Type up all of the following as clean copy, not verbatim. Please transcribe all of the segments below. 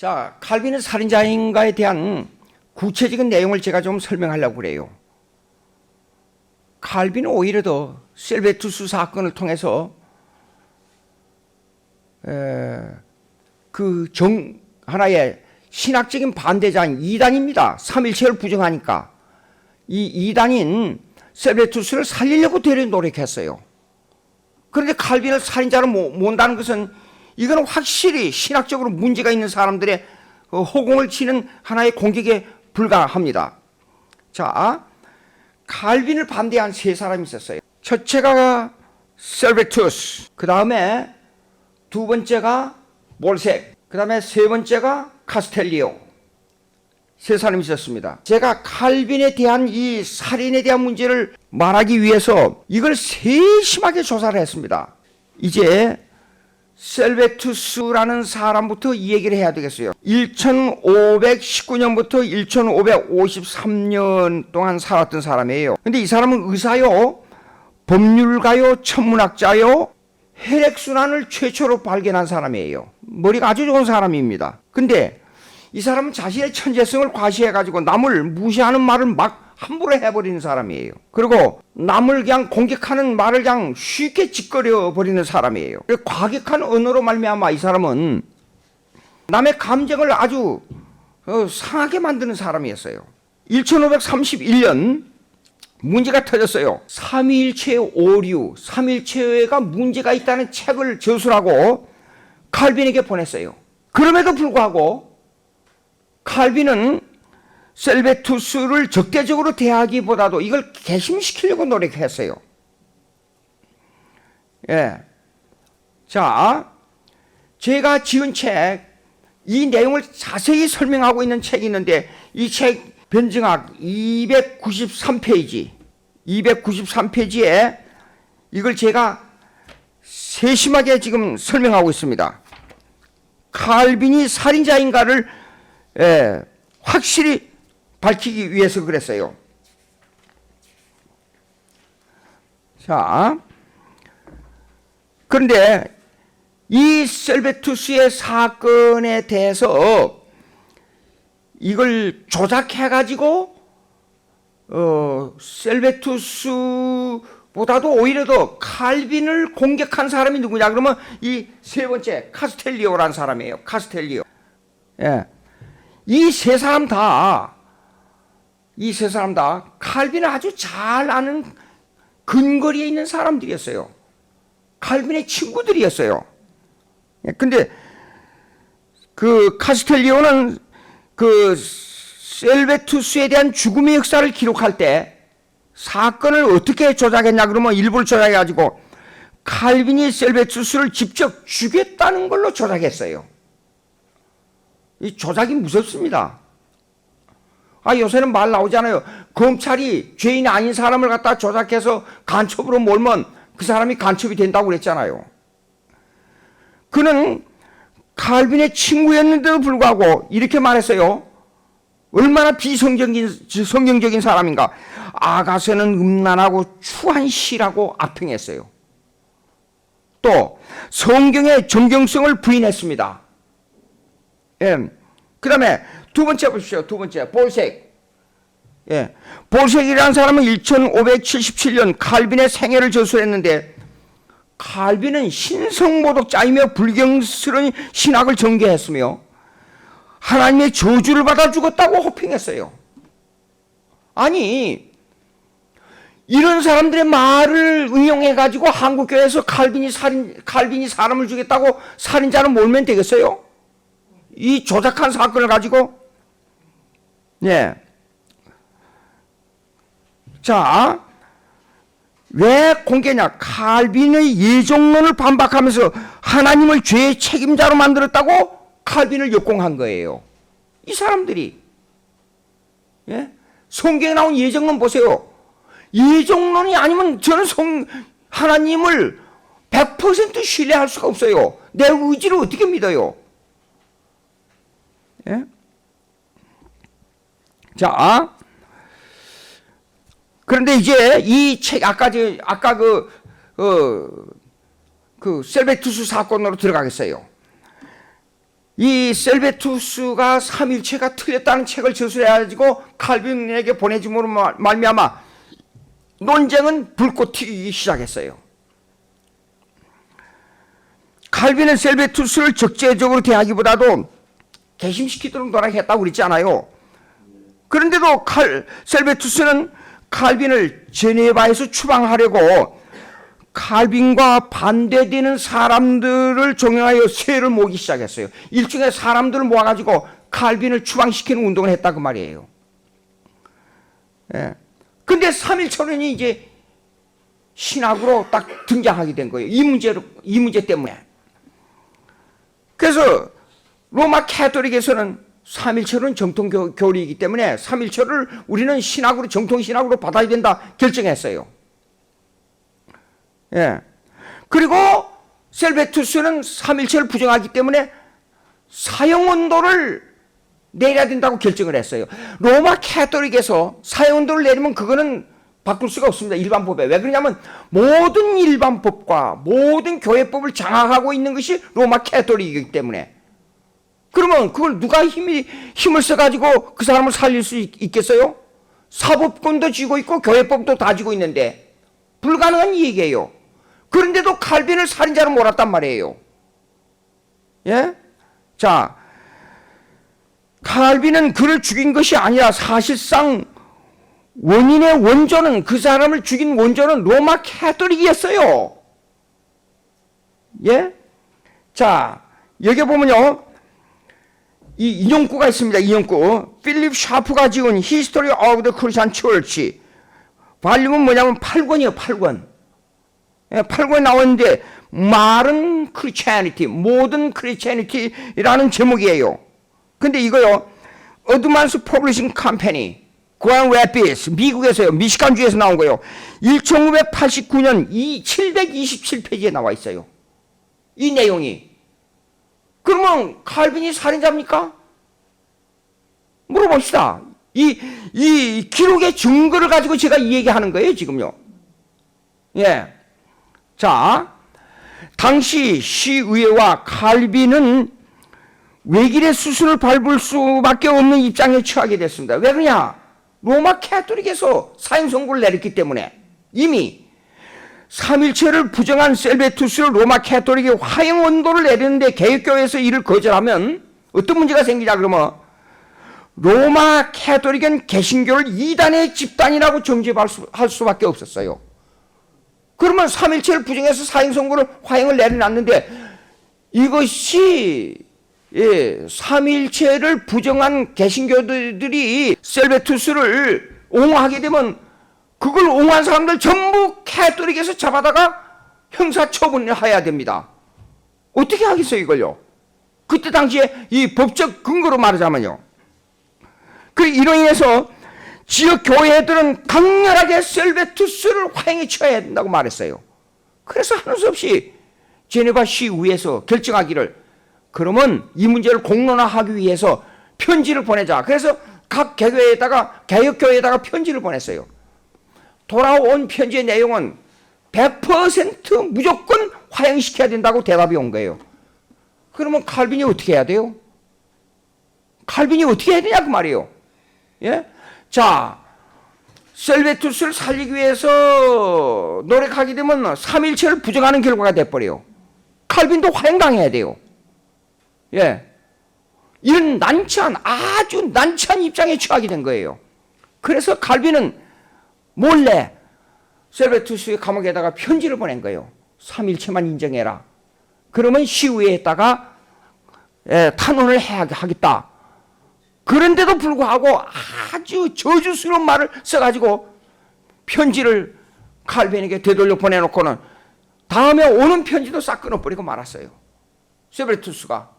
자, 칼빈은 살인자인가에 대한 구체적인 내용을 제가 좀 설명하려고 그래요. 칼빈은 오히려 더 셀베투스 사건을 통해서 하나의 신학적인 반대자인 이단입니다. 삼일체를 부정하니까 이 이단인 셀베투스를 살리려고 되려 노력했어요. 그런데 칼빈을 살인자로 모은다는 것은 이거는 확실히 신학적으로 문제가 있는 사람들의 호공을 치는 하나의 공격에 불과합니다. 자, 칼빈을 반대한 세 사람이 있었어요. 첫째가 셀베투스, 그 다음에 두 번째가 볼색, 그 다음에 세 번째가 카스텔리오. 세 사람이 있었습니다. 제가 칼빈에 대한 이 살인에 대한 문제를 말하기 위해서 이걸 세심하게 조사를 했습니다. 이제 셀베투스라는 사람부터 이 얘기를 해야 되겠어요. 1519년부터 1553년 동안 살았던 사람이에요. 근데 이 사람은 의사요, 법률가요, 천문학자요, 혈액순환을 최초로 발견한 사람이에요. 머리가 아주 좋은 사람입니다. 근데 이 사람은 자신의 천재성을 과시해가지고 남을 무시하는 말을 막 함부로 해버리는 사람이에요. 그리고 남을 그냥 공격하는 말을 그냥 쉽게 짓거려 버리는 사람이에요. 과격한 언어로 말미암아 이 사람은 남의 감정을 아주 상하게 만드는 사람이었어요. 1531년 문제가 터졌어요. 삼위일체 오류, 삼위일체가 문제가 있다는 책을 저술하고 칼빈에게 보냈어요. 그럼에도 불구하고 칼빈은 셀베투스를 적대적으로 대하기보다도 이걸 개심시키려고 노력했어요. 예. 자, 제가 지은 책, 이 내용을 자세히 설명하고 있는 책이 있는데 이 책 변증학 293페이지에 이걸 제가 세심하게 지금 설명하고 있습니다. 칼빈이 살인자인가를 확실히 밝히기 위해서 그랬어요. 자, 그런데 이 셀베투스의 사건에 대해서 이걸 조작해가지고 셀베투스보다도 오히려 더 칼빈을 공격한 사람이 누구냐 그러면 이 세 번째 카스텔리오라는 사람이에요. 카스텔리오. 예. 이 세 사람 다 칼빈을 아주 잘 아는 근거리에 있는 사람들이었어요. 칼빈의 친구들이었어요. 근데 그 카스텔리오는 그 셀베투스에 대한 죽음의 역사를 기록할 때 사건을 어떻게 조작했냐 그러면 일부를 조작해가지고 칼빈이 셀베투스를 직접 죽였다는 걸로 조작했어요. 이 조작이 무섭습니다. 요새는 말 나오잖아요. 검찰이 죄인 아닌 사람을 갖다 조작해서 간첩으로 몰면 그 사람이 간첩이 된다고 그랬잖아요. 그는 칼빈의 친구였는데도 불구하고 이렇게 말했어요. 얼마나 비성경적인 사람인가. 아가서는 음란하고 추한 시라고 악평했어요. 또 성경의 정경성을 부인했습니다. 그 다음에 두 번째 보십시오. 두 번째 볼색. 볼색이라는 사람은 1577년 칼빈의 생애를 저술했는데 칼빈은 신성모독자이며 불경스러운 신학을 전개했으며 하나님의 저주를 받아 죽었다고 호평했어요. 아니, 이런 사람들의 말을 응용해가지고 한국교회에서 칼빈이 사람을 죽였다고 살인자로 몰면 되겠어요? 이 조작한 사건을 가지고? 네. 자, 왜 공개냐? 칼빈의 예정론을 반박하면서 하나님을 죄의 책임자로 만들었다고 칼빈을 역공한 거예요. 이 사람들이. 성경에 나온 예정론 보세요. 예정론이 아니면 저는 하나님을 100% 신뢰할 수가 없어요. 내 의지를 어떻게 믿어요? 자, 그런데 이제 이 책 아까 그 셀베투스 사건으로 들어가겠어요. 이 셀베투스가 삼일체가 틀렸다는 책을 저술해가지고 칼빈에게 보내줌으로 말미암아 논쟁은 불꽃 튀기 시작했어요. 칼빈은 셀베투스를 적재적으로 대하기보다도 개심시키도록 노력했다고 그랬지 않아요. 그런데도 셀베투스는 칼빈을 제네바에서 추방하려고 칼빈과 반대되는 사람들을 종용하여 세를 모으기 시작했어요. 일종의 사람들을 모아가지고 칼빈을 추방시키는 운동을 했다 그 말이에요. 예. 근데 삼일천론이 이제 신학으로 딱 등장하게 된 거예요. 이 문제 때문에. 그래서 로마 캐토릭에서는 삼일체는 정통 교리이기 때문에 삼일체를 우리는 신학으로 정통 신학으로 받아야 된다 결정했어요. 예. 그리고 셀베투스는 삼일체를 부정하기 때문에 사형언도를 내려야 된다고 결정을 했어요. 로마 캐토릭에서 사형언도를 내리면 그거는 바꿀 수가 없습니다. 일반법에. 왜 그러냐면 모든 일반법과 모든 교회법을 장악하고 있는 것이 로마 캐토릭이기 때문에. 그러면 그걸 누가 힘을 써가지고 그 사람을 살릴 수 있겠어요? 사법권도 쥐고 있고 교회법도 다 쥐고 있는데 불가능한 얘기예요. 그런데도 칼빈을 살인자로 몰았단 말이에요. 예? 자, 칼빈은 그를 죽인 것이 아니라 사실상 원인의 원조는, 그 사람을 죽인 원조는 로마 캐토릭이었어요. 예? 자, 여기 보면요, 이 인용구가 있습니다. 인용구. 필립 샤프가 지은 History of the Christian Church. 발륨은 뭐냐면 8권이에요, 8권. 예, 8권에 나오는데, Modern Christianity, 모든 크리스찬리티라는 제목이에요. 근데 이거요, Advanced Publishing Company, Grand Rapids, 미국에서요, 미시간주에서 나온 거예요. 1989년 727페이지에 나와 있어요. 이 내용이. 그러면 칼빈이 살인자입니까? 물어봅시다. 이 기록의 증거를 가지고 제가 이 얘기하는 거예요, 지금요. 예. 자, 당시 시의회와 칼빈은 외길의 수순을 밟을 수밖에 없는 입장에 처하게 됐습니다. 왜 그러냐? 로마 캐토릭에서 사형 선고를 내렸기 때문에 이미 삼일체를 부정한 셀베투스를 로마 캐토릭이 화형 원도를 내리는데 개혁교회에서 이를 거절하면 어떤 문제가 생기냐 그러면 로마 캐토릭은 개신교를 이단의 집단이라고 정죄할 수밖에 없었어요. 그러면 삼일체를 부정해서 사형 선고를 화형을 내려놨는데 이것이 삼일체를 부정한 개신교들이 셀베투스를 옹호하게 되면 그걸 옹호한 사람들 전부 캐토릭에서 잡아다가 형사처분을 해야 됩니다. 어떻게 하겠어요 이걸요? 그때 당시에 이 법적 근거로 말하자면요. 이로 인해서 지역 교회들은 강렬하게 셀베투스를 화형에 처해야 된다고 말했어요. 그래서 하는 수 없이 제네바 시의회에서 결정하기를 그러면 이 문제를 공론화하기 위해서 편지를 보내자. 그래서 각 개혁교회에다가 편지를 보냈어요. 돌아온 편지의 내용은 100% 무조건 화형시켜야 된다고 대답이 온 거예요. 그러면 칼빈이 어떻게 해야 돼요? 칼빈이 어떻게 해야 되냐 그 말이에요. 예? 자, 셀베투스를 살리기 위해서 노력하게 되면 삼일체를 부정하는 결과가 돼버려요. 칼빈도 화형당해야 돼요. 예. 이런 아주 난처한 입장에 처하게 된 거예요. 그래서 칼빈은 몰래 셀베투스의 감옥에다가 편지를 보낸 거예요. 삼일체만 인정해라. 그러면 시의회에다가 탄원을 하겠다. 그런데도 불구하고 아주 저주스러운 말을 써가지고 편지를 칼빈에게 되돌려 보내놓고는 다음에 오는 편지도 싹 끊어버리고 말았어요. 셀베투스가.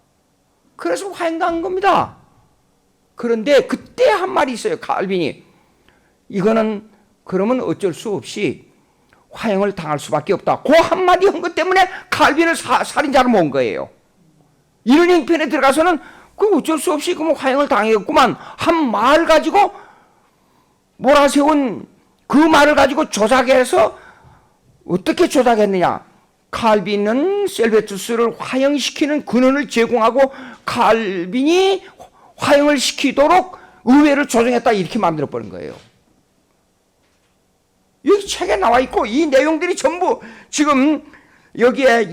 그래서 화형당한 겁니다. 그런데 그때 한 말이 있어요. 칼빈이. 이거는 그러면 어쩔 수 없이 화형을 당할 수밖에 없다. 그 한마디 한 것 때문에 칼빈을 살인자로 모은 거예요. 이런 형편에 들어가서는 그 어쩔 수 없이 그럼 화형을 당했구만 한 말 가지고 몰아세운 그 말을 가지고 조작해서 어떻게 조작했느냐. 칼빈은 셀베투스를 화형시키는 근원을 제공하고 칼빈이 화형을 시키도록 의회를 조정했다 이렇게 만들어 버린 거예요. 여기 책에 나와 있고 이 내용들이 전부 지금 여기에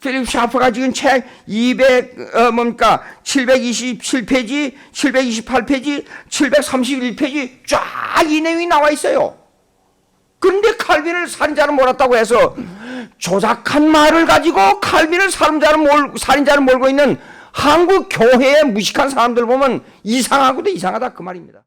필립 샤프가 지금 책 727페이지, 728페이지, 731페이지 쫙 이 내용이 나와 있어요. 그런데 칼빈을 살인자로 몰았다고 해서 조작한 말을 가지고 칼빈을 살인자로 몰고 있는 한국 교회의 무식한 사람들 보면 이상하고도 이상하다 그 말입니다.